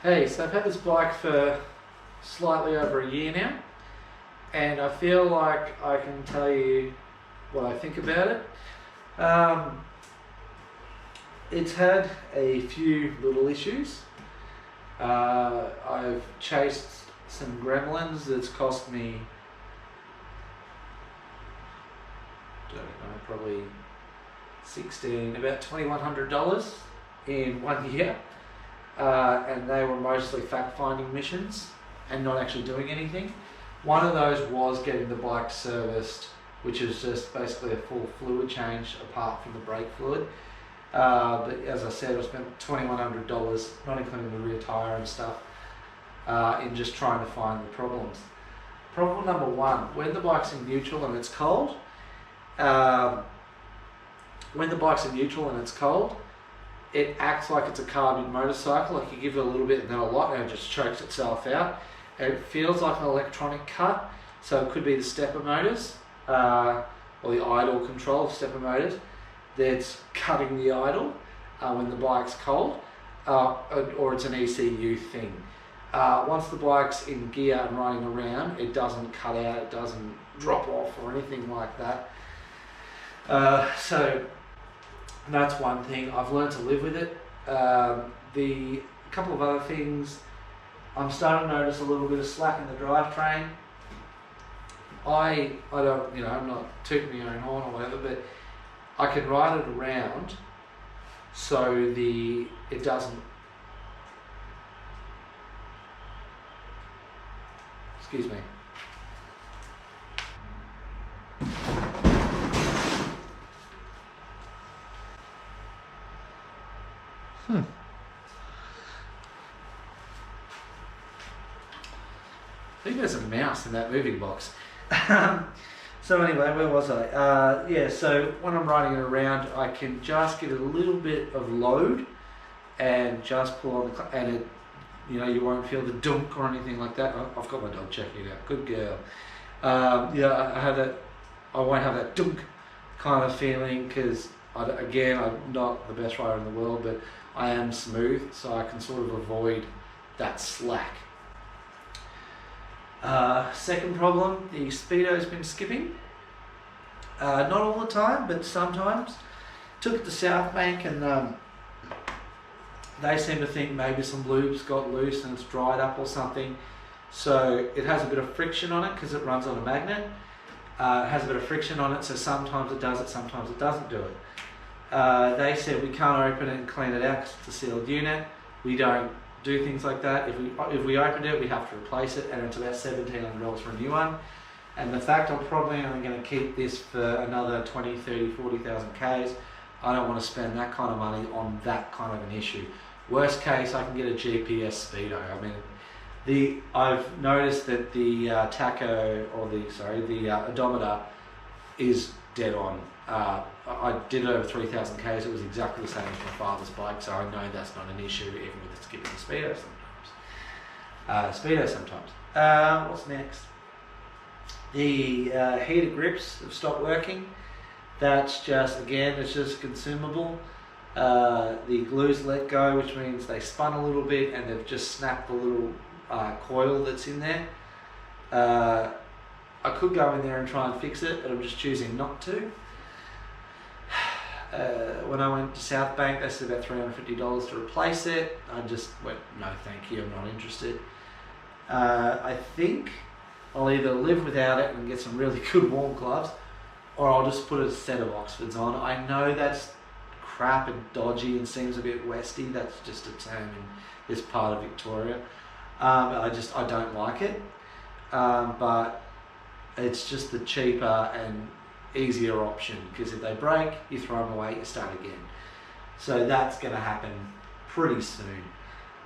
Hey, so I've had this bike for slightly over a year now, and I feel like I can tell you what I think about it. It's had a few little issues. I've chased some gremlins that's cost me, don't know, probably about $2,100 in 1 year. And they were mostly fact-finding missions and not actually doing anything. One of those was getting the bike serviced, which is just basically a full fluid change apart from the brake fluid. But as I said, I spent $2,100, not including the rear tyre and stuff, in just trying to find the problems. Problem number one, when the bike's in neutral and it's cold, it acts like it's a carbon motorcycle. Like you give it a little bit and then a lot, and it just chokes itself out. And it feels like an electronic cut, so it could be the stepper motors or the idle control of stepper motors that's cutting the idle when the bike's cold, or it's an ECU thing. Once the bike's in gear and running around, it doesn't cut out, it doesn't drop off or anything like that. So that's one thing. I've learned to live with it. The couple of other things, I'm starting to notice a little bit of slack in the drivetrain. I don't, I'm not tooting my own horn or whatever, but I can ride it around so it doesn't, excuse me. I think there's a mouse in that moving box. So anyway, where was I? Yeah, so when I'm riding it around, I can just give it a little bit of load and just pull on the, and it, you won't feel the dunk or anything like that. I've got my dog checking it out. Good girl. I won't have that dunk kind of feeling because, again, I'm not the best rider in the world, but I am smooth, so I can sort of avoid that slack. Second problem, the speedo's been skipping. Not all the time, but sometimes. Took it to South Bank and they seem to think maybe some lube's got loose and it's dried up or something. So it has a bit of friction on it because it runs on a magnet. It has a bit of friction on it, so sometimes it does it, sometimes it doesn't do it. They said we can't open it and clean it out because it's a sealed unit. We don't do things like that. If we opened it, we have to replace it, and it's about $1,700 for a new one. And the fact I'm probably only going to keep this for another 20, 30, 40,000 Ks, I don't want to spend that kind of money on that kind of an issue. Worst case, I can get a GPS speedo. I mean, I've noticed that the the odometer is dead on. I did it over 3,000 Ks, it was exactly the same as my father's bike, so I know that's not an issue even with it skipping the speedo sometimes. What's next? The heater grips have stopped working. That's just, again, it's just consumable. The glue's let go, which means they spun a little bit and they've just snapped the little coil that's in there. I could go in there and try and fix it, but I'm just choosing not to. When I went to South Bank, they said about $350 to replace it. I just went, no thank you, I'm not interested. I think I'll either live without it and get some really good warm gloves, or I'll just put a set of Oxfords on. I know that's crap and dodgy and seems a bit westy. That's just a term in this part of Victoria. I don't like it, but it's just the cheaper and easier option, because if they break, you throw them away, you start again. So that's going to happen pretty soon.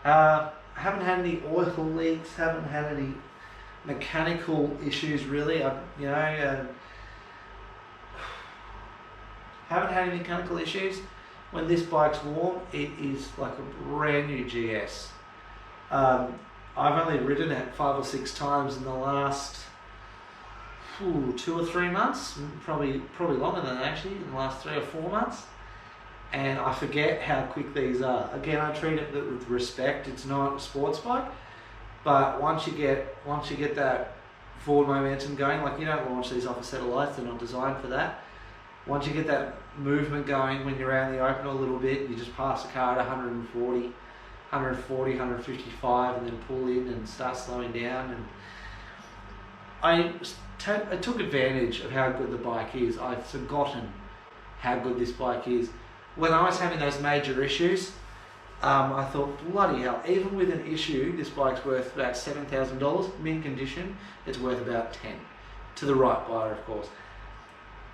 Haven't had any oil leaks, haven't had any mechanical issues really. Haven't had any mechanical issues. When this bike's warm, it is like a brand new GS. I've only ridden it 5 or 6 times in the last 2 or 3 months, probably longer than that actually, in the last 3 or 4 months. and I forget how quick these are. Again, I treat it with respect. It's not a sports bike, but once you get that forward momentum going, like you don't launch these off a set of lights, they're not designed for that. Once you get that movement going when you're out in the open a little bit, you just pass the car at 140, 155 and then pull in and start slowing down. And I took advantage of how good the bike is. I'd forgotten how good this bike is. When I was having those major issues, I thought, bloody hell, even with an issue, this bike's worth about $7,000. Mint condition, it's worth about 10. To the right buyer, of course.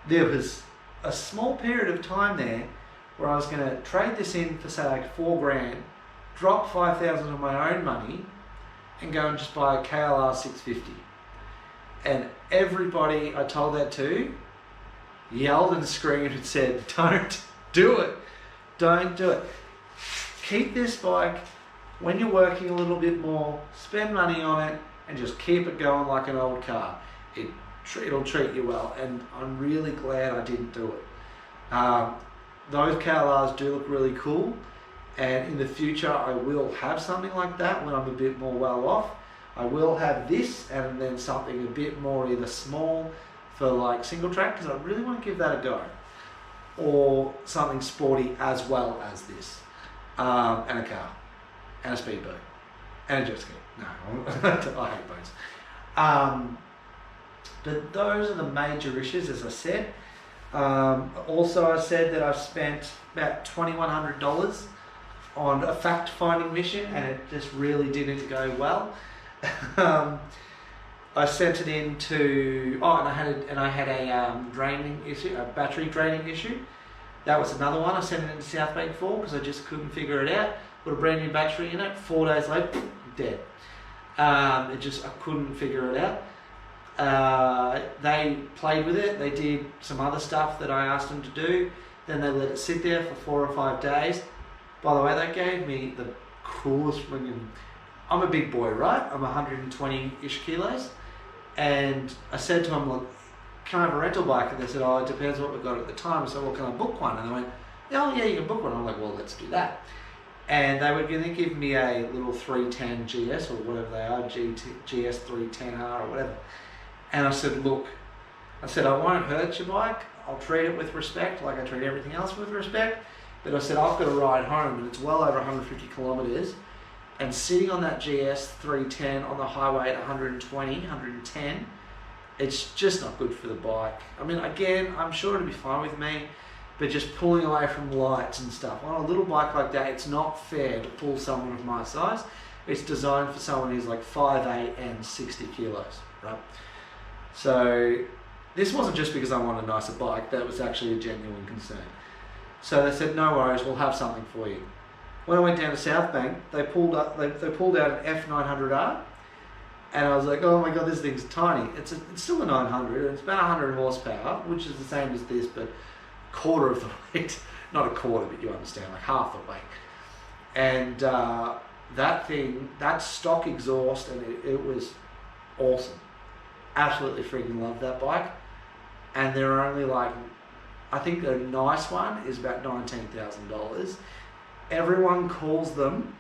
There was a small period of time there where I was going to trade this in for say like $4 grand, drop 5,000 of my own money, and go and just buy a KLR 650. And everybody I told that to yelled and screamed and said, don't do it. Don't do it. Keep this bike when you're working a little bit more, spend money on it, and just keep it going like an old car. It'll treat you well, and I'm really glad I didn't do it. Those KLRs do look really cool, and in the future I will have something like that when I'm a bit more well off. I will have this and then something a bit more either small for like single track, because I really want to give that a go, or something sporty as well as this, and a car, and a speedboat, and a jet ski. No, I hate boats. But those are the major issues, as I said. Also, I said that I've spent about $2,100 on a fact-finding mission, and it just really didn't go well. I sent it in to and I had a draining issue, a battery draining issue. That was another one I sent it into South Bank for because I just couldn't figure it out. Put a brand new battery in it. 4 days later, dead. I couldn't figure it out. They played with it. They did some other stuff that I asked them to do. Then they let it sit there for 4 or 5 days. By the way, they gave me the coolest friggin'. I'm a big boy, right? I'm 120-ish kilos. And I said to them, look, can I have a rental bike? And they said, oh, it depends what we've got at the time. So, well, can I book one? And they went, oh, yeah, you can book one. I'm like, well, let's do that. And they were going to give me a little 310GS or whatever they are, GS 310R or whatever. And I said, look, I won't hurt your bike. I'll treat it with respect, like I treat everything else with respect. But I said, I've got to ride home, and it's well over 150 kilometers. And sitting on that GS 310 on the highway at 120, 110, it's just not good for the bike. I mean, again, I'm sure it'll be fine with me, but just pulling away from lights and stuff. On a little bike like that, it's not fair to pull someone of my size. It's designed for someone who's like 5'8" and 60 kilos, right? So this wasn't just because I want a nicer bike, that was actually a genuine concern. So they said, no worries, we'll have something for you. When I went down to South Bank, they pulled out an F900R, and I was like, oh my god, this thing's tiny. It's still a 900, it's about 100 horsepower, which is the same as this, but quarter of the weight. Not a quarter, but you understand, like half the weight. And that thing, that stock exhaust, and it was awesome. Absolutely freaking love that bike. And they're only like, I think the nice one is about $19,000. Everyone calls them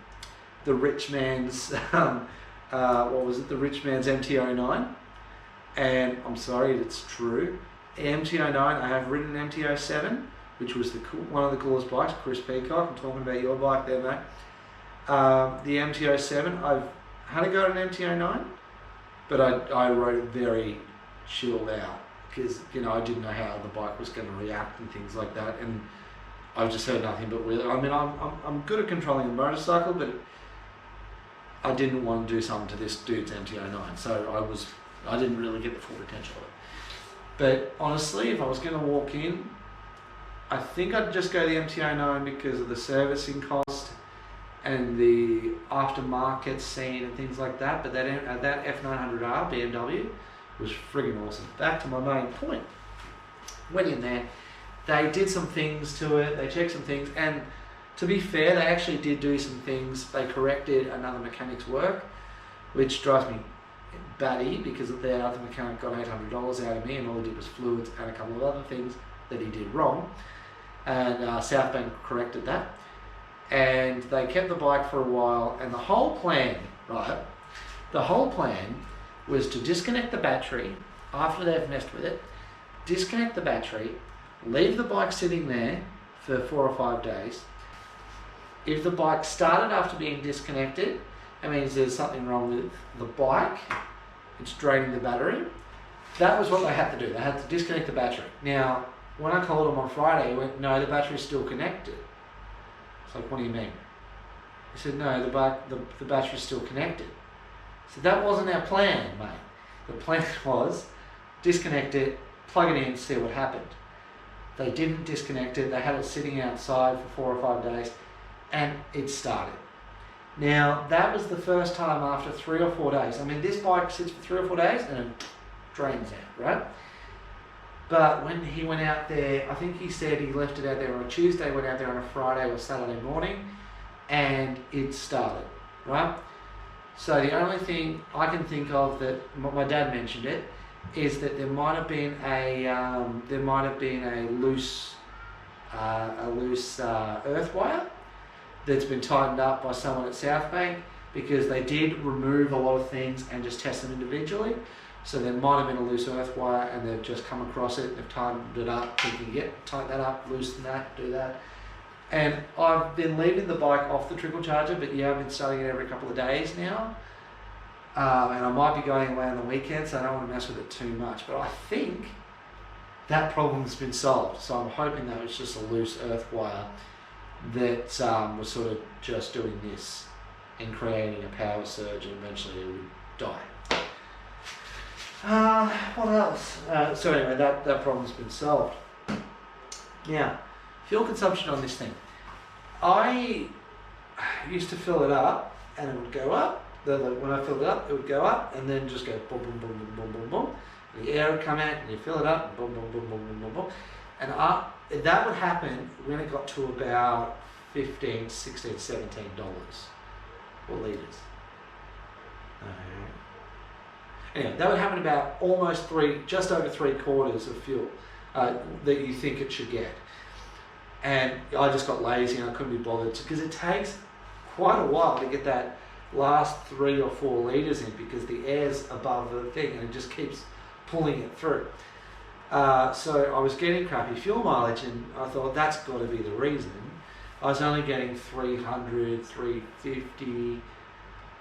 the rich man's, the rich man's MT-09. And I'm sorry, it's true. MT-09, I have ridden an MT-07, which was one of the coolest bikes, Chris Peacock. I'm talking about your bike there, mate. The MT-07, I've had a go at an MT-09, but I rode it very chilled out because, you know, I didn't know how the bike was going to react and things like that. And I've just heard nothing but really. I mean, I'm good at controlling a motorcycle, but I didn't want to do something to this dude's MT-09, so I didn't really get the full potential of it. But honestly, if I was going to walk in, I think I'd just go the MT-09 because of the servicing cost and the aftermarket scene and things like that. But that F900R BMW was friggin' awesome. Back to my main point. Went in there, they did some things to it, they checked some things, and to be fair, they actually did do some things. They corrected another mechanic's work, which drives me batty because the other mechanic got $800 out of me, and all he did was fluids and a couple of other things that he did wrong. and South Bank corrected that. And they kept the bike for a while, and the whole plan, right? The whole plan was to disconnect the battery after they've messed with it, disconnect the battery, leave the bike sitting there for 4 or 5 days. If the bike started after being disconnected, that means there's something wrong with the bike, it's draining the battery. That was what they had to do. They had to disconnect the battery. Now, when I called him on Friday, he went, no, the battery's still connected. It's like, what do you mean? He said, no, the battery's still connected. So that wasn't our plan, mate. The plan was disconnect it, plug it in, see what happened. They didn't disconnect it. They had it sitting outside for 4 or 5 days, and it started. Now, that was the first time after 3 or 4 days. I mean, this bike sits for 3 or 4 days and it drains out, right? But when he went out there, I think he said he left it out there on a Tuesday, went out there on a Friday or Saturday morning, and it started, right? So the only thing I can think of that my dad mentioned it is that there might have been a loose earth wire that's been tightened up by someone at South Bank, because they did remove a lot of things and just test them individually. So there might have been a loose earth wire and they've just come across it, they've tightened it up, thinking, yep, tighten that up, loosen that, do that. And I've been leaving the bike off the trickle charger, but yeah, I've been starting it every couple of days now. And I might be going away on the weekend, so I don't want to mess with it too much. But I think that problem's been solved. So I'm hoping that was just a loose earth wire that was sort of just doing this and creating a power surge, and eventually it would die. What else? So anyway, that problem's been solved. Now, fuel consumption on this thing. I used to fill it up and it would go up. When I filled it up, it would go up and then just go boom, boom, boom, boom, boom, boom, boom. The air would come out and you fill it up, boom, boom, boom, boom, boom, boom, boom. And that would happen when it got to about $15, $16, $17 for litres. Anyway, that would happen about just over 3/4 of fuel that you think it should get. And I just got lazy and I couldn't be bothered, because it takes quite a while to get that last 3 or 4 litres in, because the air's above the thing and it just keeps pulling it through. So I was getting crappy fuel mileage, and I thought that's got to be the reason. I was only getting 300, 350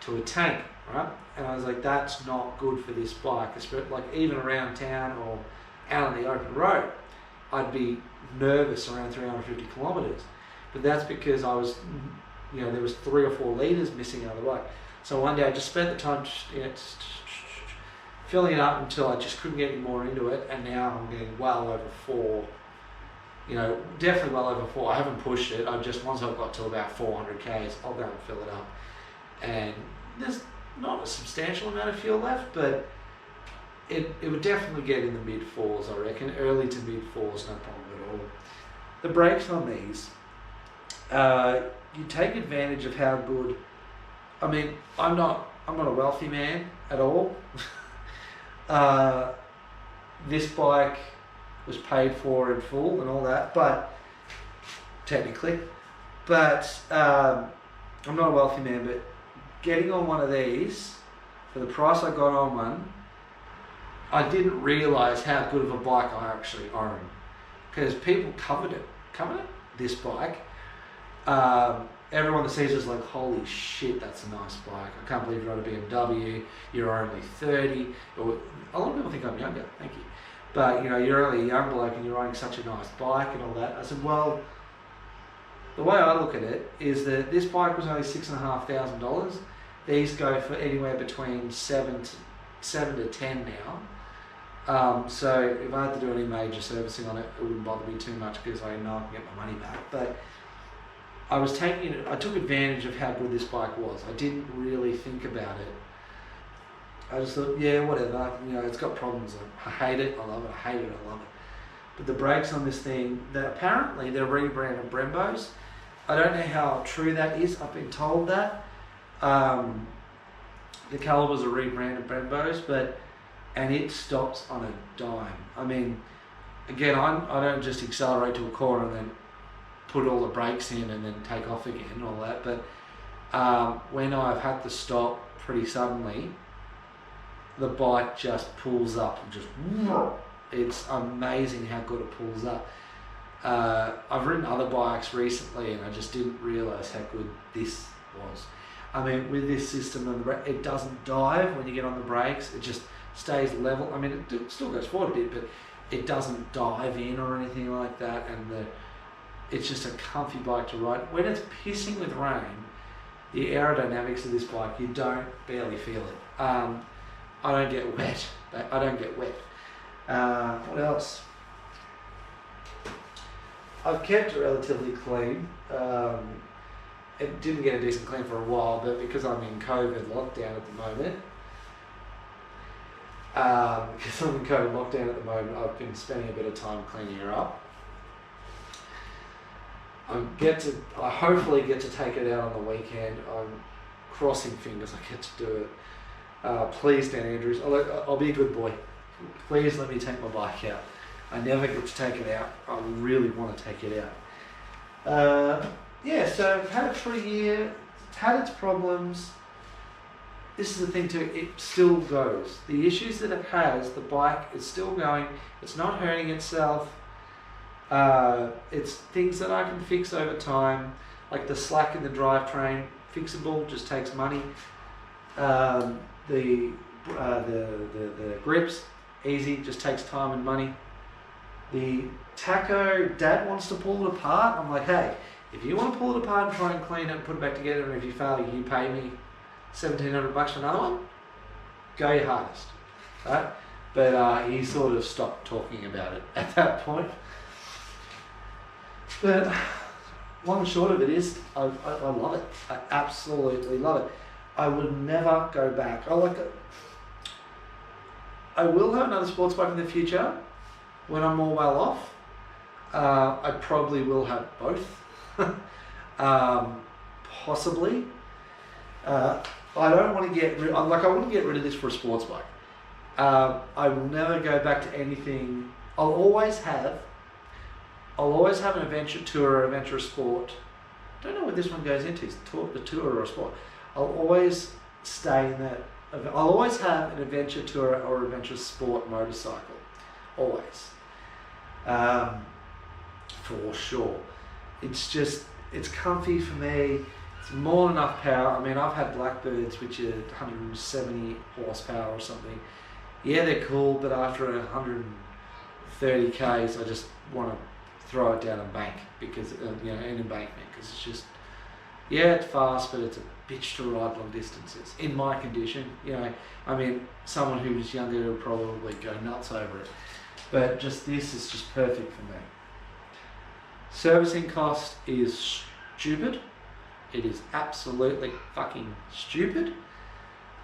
to a tank, right? And I was like, that's not good for this bike. Like even around town or out on the open road, I'd be nervous around 350 kilometres. But that's because I was, there was 3 or 4 litres missing out of the bike. So one day I just spent the time filling it up until I just couldn't get any more into it, and now I'm getting well over 4. Definitely well over 4. I haven't pushed it. Once I've got to about 400 k's, I'll go and fill it up. And there's not a substantial amount of fuel left, but it would definitely get in the mid-4s, I reckon. Early to mid-4s, no problem at all. The brakes on these, you take advantage of how good. I mean, I'm not a wealthy man at all. This bike was paid for in full and all that, but technically, I'm not a wealthy man, but getting on one of these, for the price I got on one, I didn't realise how good of a bike I actually own, because people covered it, this bike. Everyone that sees it is like, holy shit, that's a nice bike. I can't believe you're on a BMW, you're only 30. Or, a lot of people think I'm younger, thank you. But you're only a young bloke and you're riding such a nice bike and all that. I said, well, the way I look at it is that this bike was only $6,500. These go for anywhere between 7 to 10 now. So if I had to do any major servicing on it, it wouldn't bother me too much, because I know I can get my money back. But I took advantage of how good this bike was. I didn't really think about it. I just thought, yeah, whatever. It's got problems. I hate it. I love it. I hate it. I love it. But the brakes on this thing, apparently they're rebranded Brembos. I don't know how true that is. I've been told that. The calibers are rebranded Brembos, and it stops on a dime. I mean, again, I don't just accelerate to a corner and then put all the brakes in and then take off again and all that. But when I've had to stop pretty suddenly, the bike just pulls up and just, it's amazing how good it pulls up. I've ridden other bikes recently and I just didn't realise how good this was. I mean, with this system, it doesn't dive when you get on the brakes, it just stays level. I mean, it still goes forward a bit, but it doesn't dive in or anything like that, and it's just a comfy bike to ride. When it's pissing with rain, the aerodynamics of this bike, you don't barely feel it. I don't get wet. What else? I've kept it relatively clean. It didn't get a decent clean for a while, but because I'm in COVID lockdown at the moment, I've been spending a bit of time cleaning her up. I hopefully get to take it out on the weekend. I'm crossing fingers I get to do it. Please, Dan Andrews, I'll be a good boy. Please let me take my bike out. I never get to take it out. I really want to take it out. Yeah, so I've had it for a year, it's had its problems. This is the thing too, it still goes. The issues that it has, the bike is still going, it's not hurting itself. It's things that I can fix over time, like the slack in the drivetrain, fixable, just takes money. The grips, easy, just takes time and money. The tacho, Dad wants to pull it apart. I'm like, hey, if you want to pull it apart and try and clean it and put it back together, and if you fail, you pay me $1,700 for another one, go your hardest, right? But he sort of stopped talking about it at that point. But long and short of it is, I love it. I absolutely love it. I would never go back. I like it. I will have another sports bike in the future when I'm more well off. I probably will have both. Possibly. I don't want to get rid. I want to get rid of this for a sports bike. I will never go back to anything. I'll always have an adventure tour or adventure sport. I don't know what this one goes into. Is the tour or a sport? I'll always stay in that. I'll always have an adventure tour or adventure sport motorcycle. Always. For sure. It's comfy for me. It's more than enough power. I mean, I've had Blackbirds which are 170 horsepower or something. Yeah, they're cool, but after 130 k's, I just want to throw it down a bank because an embankment, because it's just, yeah, it's fast, but it's a bitch to ride long distances in my condition. I mean, someone who was younger would probably go nuts over it, but this is just perfect for me. Servicing cost is stupid. It is absolutely fucking stupid.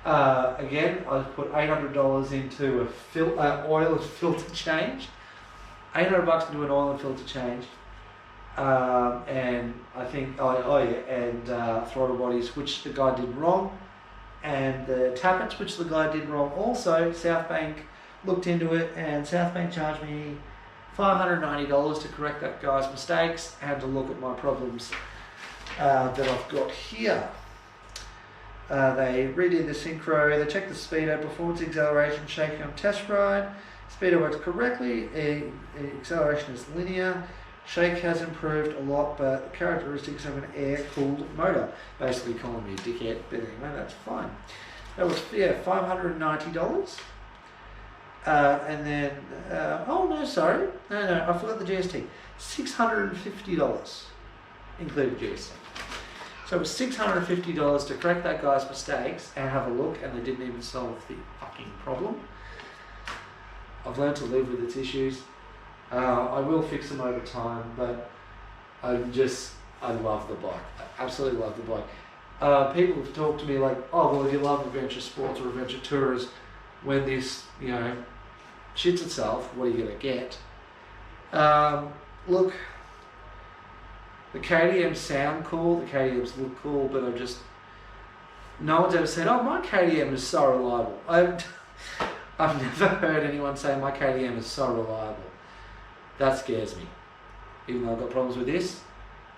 Again, I put $800 into a oil and filter change. $800 into an oil and filter change. And I think, throttle bodies, which the guy did wrong. And the tappets, which the guy did wrong also. Southbank looked into it, and Southbank charged me $590 to correct that guy's mistakes and to look at my problems that I've got here. They redid the synchro, they checked the speedo, performance, acceleration, shaking on test ride. Speedo works correctly, acceleration is linear, shake has improved a lot, but characteristics of an air-cooled motor. Basically calling me a dickhead, but anyway, that's fine. That was, $590. And then, no, I forgot the GST. $650, including GST. So it was $650 to correct that guy's mistakes and have a look, and they didn't even solve the fucking problem. I've learned to live with its issues. I will fix them over time, but I love the bike. I absolutely love the bike. People have talked to me like, oh, well, if you love adventure sports or adventure tours, when this, shits itself, what are you going to get? Look, the KTMs sound cool, the KTMs look cool, but no one's ever said, oh, my KTM is so reliable. I've never heard anyone say my KTM is so reliable. That scares me. Even though I've got problems with this,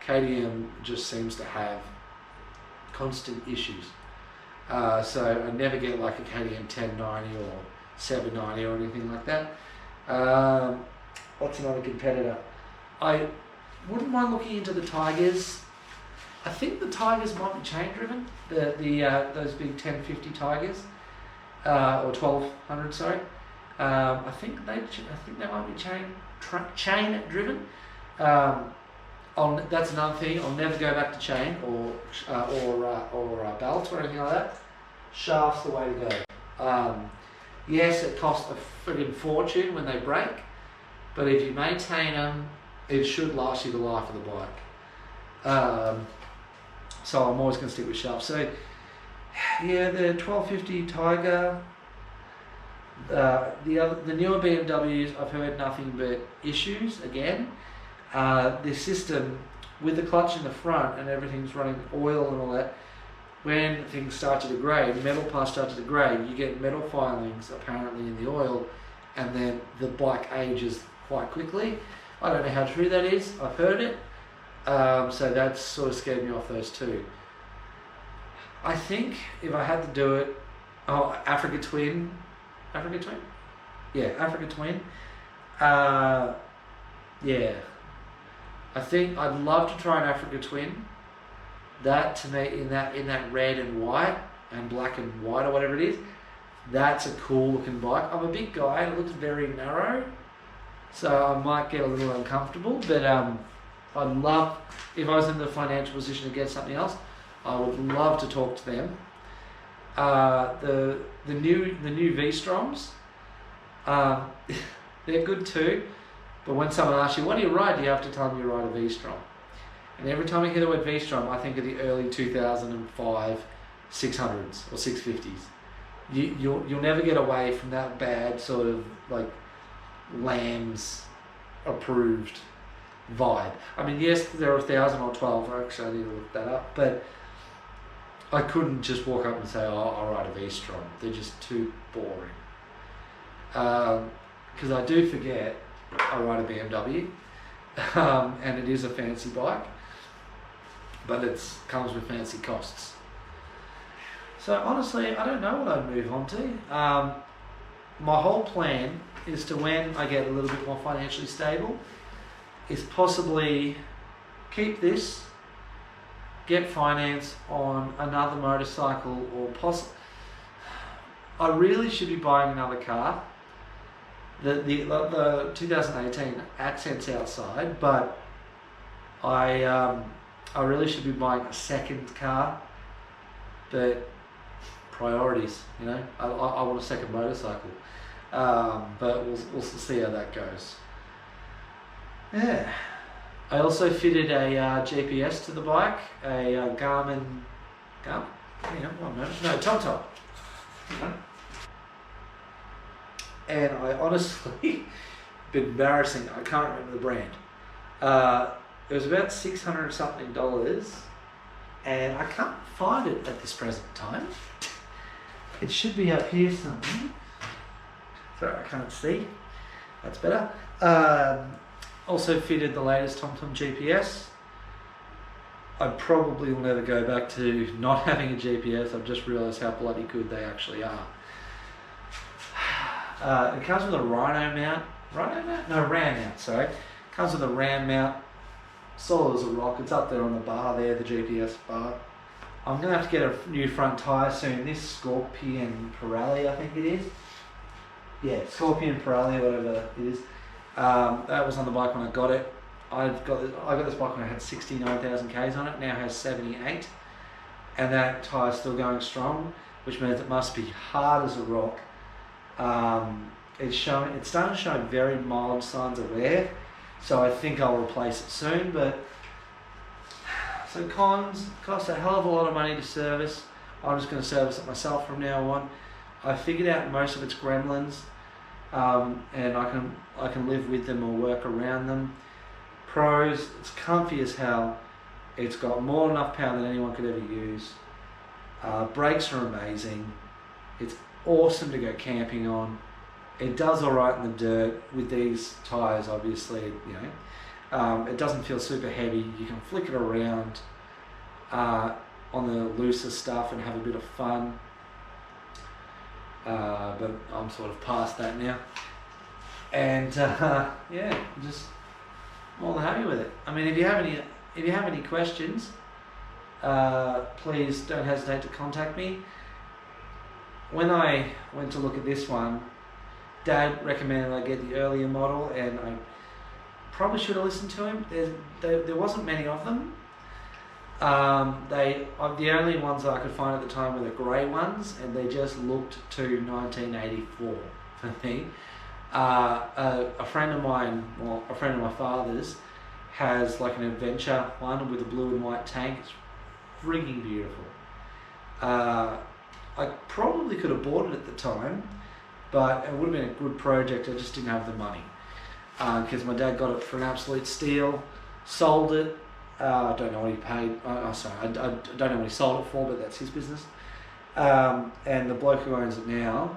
KTM just seems to have constant issues. So I never get like a KTM 1090 or 790 or anything like that. What's another competitor? I wouldn't mind looking into the Tigers. I think the Tigers might be chain driven. Those big 1050 Tigers, or 1200. Sorry. I think they might be chain driven. That's another thing. I'll never go back to chain or belt or anything like that. Shaft's the way to go. Yes, it costs a friggin' fortune when they break, but if you maintain them, it should last you the life of the bike. So I'm always going to stick with shafts. So yeah, the 1250 Tiger. The newer BMWs, I've heard nothing but issues again. The system with the clutch in the front and everything's running oil and all that, when things start to degrade, metal parts start to degrade, you get metal filings apparently in the oil, and then the bike ages quite quickly. I don't know how true that is, I've heard it, so that's sort of scared me off those two. I think if I had to do it, Africa Twin? Yeah, Africa Twin. Yeah. I think I'd love to try an Africa Twin. That to me, in that red and white and black and white or whatever it is, that's a cool looking bike. I'm a big guy, it looks very narrow, so I might get a little uncomfortable, but I'd love, if I was in the financial position to get something else, I would love to talk to them. The new V-Stroms, they're good too, but when someone asks you, what do you ride, you have to tell them you ride a V-Strom. And every time I hear the word V-Strom, I think of the early 2005 600s or 650s. You'll never get away from that bad sort of like Lambs approved vibe. I mean, yes, there are 1000 or 12. Actually, I need to look that up, but I couldn't just walk up and say, "Oh, I'll ride a V-Strom." They're just too boring. Because I do forget I ride a BMW, and it is a fancy bike, but it comes with fancy costs. So honestly, I don't know what I'd move on to. My whole plan is to, when I get a little bit more financially stable, is possibly keep this, get finance on another motorcycle, or I really should be buying another car. The 2018 accents outside, but I really should be buying a second car. But priorities, you know, I want a second motorcycle. But we'll see how that goes. Yeah. I also fitted a GPS to the bike, a Garmin, TomTom. And I honestly, been embarrassing, I can't remember the brand. It was about $600 something, and I can't find it at this present time. It should be up here somewhere. Sorry, I can't see. That's better. Also fitted the latest TomTom GPS. I probably will never go back to not having a GPS. I've just realised how bloody good they actually are. It comes with a Ram mount, sorry. It comes with a Ram mount, solid as a rock. It's up there on the bar there, the GPS bar. I'm going to have to get a new front tyre soon. This Scorpion Pirelli, I think it is. Yeah, Scorpion Pirelli, whatever it is. That was on the bike when I got it. I got this bike when I had 69,000 Ks on it, now has 78. And that tyre's still going strong, which means it must be hard as a rock. It's starting to show very mild signs of wear, so I think I'll replace it soon. But so cons, costs a hell of a lot of money to service. I'm just going to service it myself from now on. I figured out most of its gremlins, and I can live with them or work around them. Pros, it's comfy as hell. It's got more than enough power than anyone could ever use. Brakes are amazing. It's awesome to go camping on. It does all right in the dirt with these tyres, obviously, you It doesn't feel super heavy. You can flick it around on the looser stuff and have a bit of fun. But I'm sort of past that now. And yeah, I'm just more than happy with it. I mean, if you have any questions, please don't hesitate to contact me. When I went to look at this one, Dad recommended I get the earlier model, and I probably should have listened to him. There wasn't many of them. The only ones that I could find at the time were the grey ones, and they just looked to 1984 for me. A friend of mine, well, a friend of my father's, has like an adventure one with a blue and white tank. It's frigging beautiful. I probably could have bought it at the time, but it would have been a good project. I just didn't have the money, because my dad got it for an absolute steal, sold it. I don't know what he paid. I don't know what he sold it for, but that's his business. And the bloke who owns it now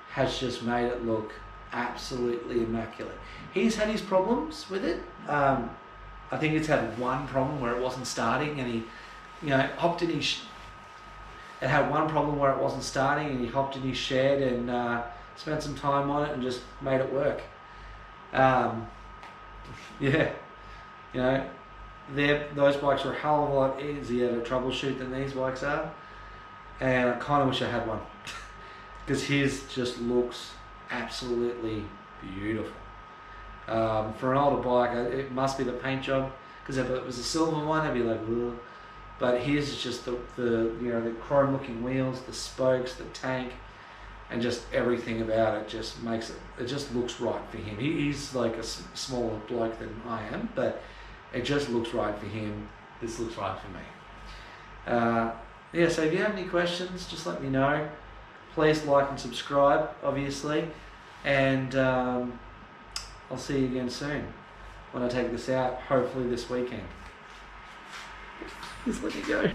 has just made it look absolutely immaculate. He's had his problems with it. I think it's had one problem where it wasn't starting, and he, hopped in his. It had one problem where it wasn't starting, and he hopped in his shed and spent some time on it and just made it work. Yeah, those bikes are a hell of a lot easier to troubleshoot than these bikes are, and I kind of wish I had one, because his just looks absolutely beautiful. For an older bike, it must be the paint job, because if it was a silver one, I'd be like, ugh. But his is just the chrome looking wheels, the spokes, the tank, and just everything about it just makes it just looks right for him. He's like a smaller bloke than I am, but it just looks right for him. This looks right for me. Yeah, so if you have any questions, just let me know. Please like and subscribe, obviously, and I'll see you again soon when I take this out, hopefully this weekend. Just let me go.